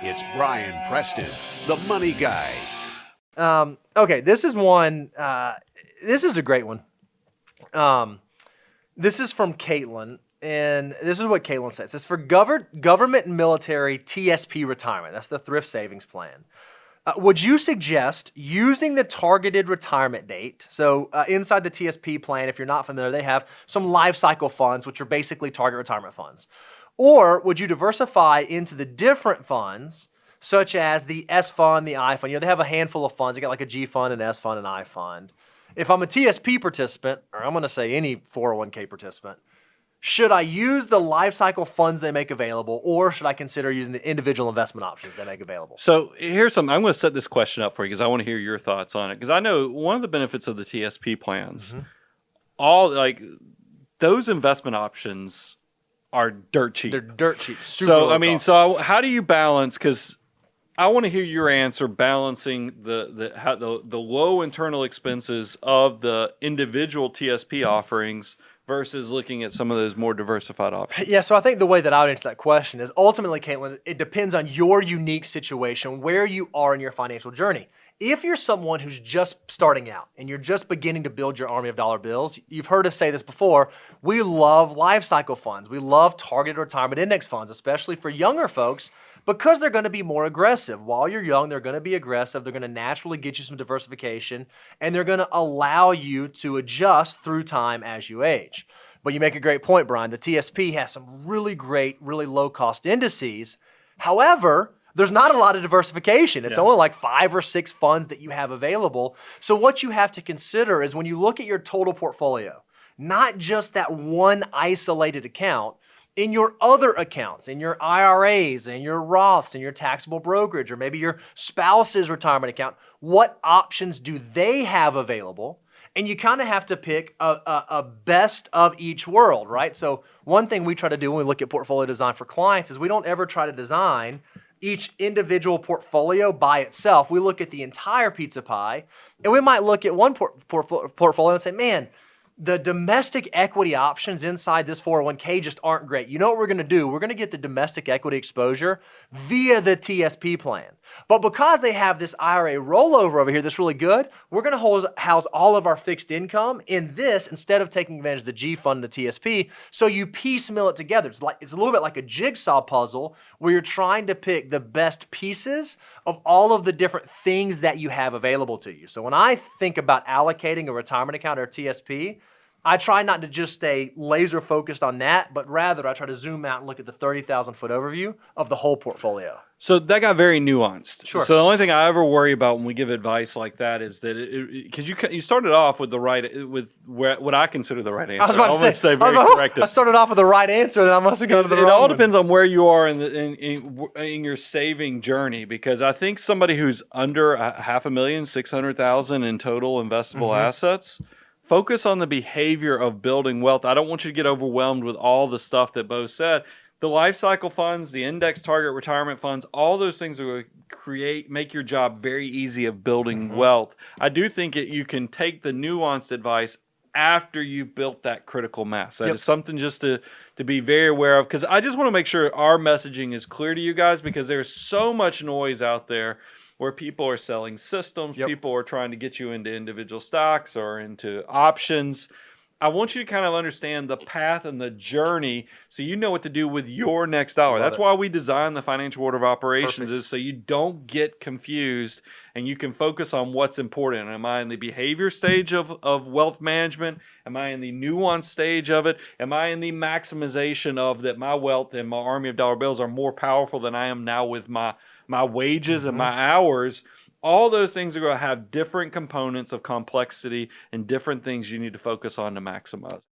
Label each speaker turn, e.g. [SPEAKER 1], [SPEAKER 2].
[SPEAKER 1] It's Brian Preston, the money guy.
[SPEAKER 2] Okay, this is one. This is a great one. This is from Caitlin, and this is what Caitlin says. It's for government and military TSP retirement. That's the thrift savings plan. Would you suggest using the targeted retirement date? So inside the TSP plan, if you're not familiar, they have some life cycle funds, which are basically target retirement funds. Or would you diversify into the different funds, such as the S fund, the I fund? They have a handful of funds. They got like a G fund, an S fund, an I fund. If I'm a TSP participant, or I'm going to say any 401k participant, should I use the life cycle funds they make available, or should I consider using the individual investment options they make available?
[SPEAKER 3] So here's something. I'm going to set this question up for you because I want to hear your thoughts on it. Because I know one of the benefits of the TSP plans, those investment options are dirt cheap.
[SPEAKER 2] They're dirt cheap. Super
[SPEAKER 3] So
[SPEAKER 2] low cost.
[SPEAKER 3] so how do you balance? Because I want to hear your answer balancing the low internal expenses of the individual TSP offerings versus looking at some of those more diversified options.
[SPEAKER 2] Yeah, so I think the way that I would answer that question is ultimately, Caitlin, it depends on your unique situation, where you are in your financial journey. If you're someone who's just starting out and you're just beginning to build your army of dollar bills, you've heard us say this before, we love life cycle funds. We love targeted retirement index funds, especially for younger folks, because they're going to be more aggressive. While you're young, they're going to be aggressive. They're going to naturally get you some diversification, and they're going to allow you to adjust through time as you age. But you make a great point, Brian. The TSP has some really great, really low-cost indices. However, there's not a lot of diversification. It's only like 5 or 6 funds that you have available. So what you have to consider is when you look at your total portfolio, not just that one isolated account, in your other accounts, in your IRAs, in your Roths, in your taxable brokerage, or maybe your spouse's retirement account, what options do they have available? And you kind of have to pick a best of each world, right? So one thing we try to do when we look at portfolio design for clients is we don't ever try to design each individual portfolio by itself. We look at the entire pizza pie, and we might look at one portfolio and say, man, the domestic equity options inside this 401k just aren't great. You know what we're going to do? We're going to get the domestic equity exposure via the TSP plan. But because they have this IRA rollover over here that's really good, we're going to house all of our fixed income in this instead of taking advantage of the G fund and the TSP. So you piecemeal it together. It's a little bit like a jigsaw puzzle where you're trying to pick the best pieces of all of the different things that you have available to you. So when I think about allocating a retirement account or a TSP, I try not to just stay laser focused on that, but rather I try to zoom out and look at the 30,000 foot overview of the whole portfolio.
[SPEAKER 3] So that got very nuanced.
[SPEAKER 2] Sure.
[SPEAKER 3] So the only thing I ever worry about when we give advice like that is that because you started off with what I consider the right answer.
[SPEAKER 2] I was about to say
[SPEAKER 3] very corrective.
[SPEAKER 2] I started off with the right answer, then I must have gone to the wrong one.
[SPEAKER 3] It all depends on where you are in your saving journey, because I think somebody who's under $500,000, 600,000 in total investable assets, focus on the behavior of building wealth. I don't want you to get overwhelmed with all the stuff that Bo said. The life cycle funds, the index target retirement funds, all those things are going to make your job very easy of building wealth. I do think you can take the nuanced advice after you've built that critical mass. That is something just to be very aware of, because I just want to make sure our messaging is clear to you guys, because there's so much noise out there where people are selling systems, people are trying to get you into individual stocks or into options. I want you to kind of understand the path and the journey so you know what to do with your next dollar. That's why we design the financial order of operations, is so you don't get confused and you can focus on what's important. Am I in the behavior stage of wealth management? Am I in the nuance stage of it? Am I in the maximization of that my wealth and my army of dollar bills are more powerful than I am now with my wages and my hours? All those things are going to have different components of complexity and different things you need to focus on to maximize.